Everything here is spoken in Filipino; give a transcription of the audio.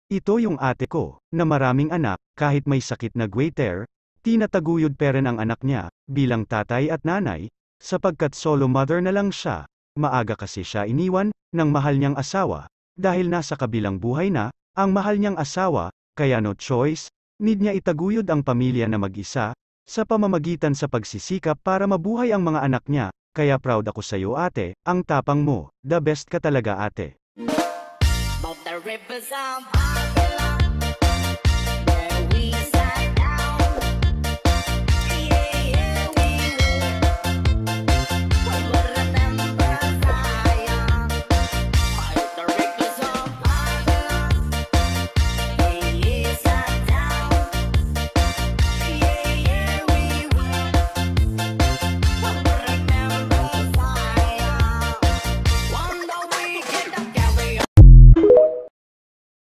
Ito yung ate ko, na maraming anak, kahit may sakit na goiter, tinataguyod pa rin ang anak niya, bilang tatay at nanay, sapagkat solo mother na lang siya. Maaga kasi siya iniwan, ng mahal niyang asawa, dahil nasa kabilang buhay na, ang mahal niyang asawa, kaya no choice, need niya itaguyod ang pamilya na mag-isa, sa pamamagitan sa pagsisikap para mabuhay ang mga anak niya, kaya proud ako sa iyo ate, ang tapang mo, the best ka talaga ate. Both the rivers of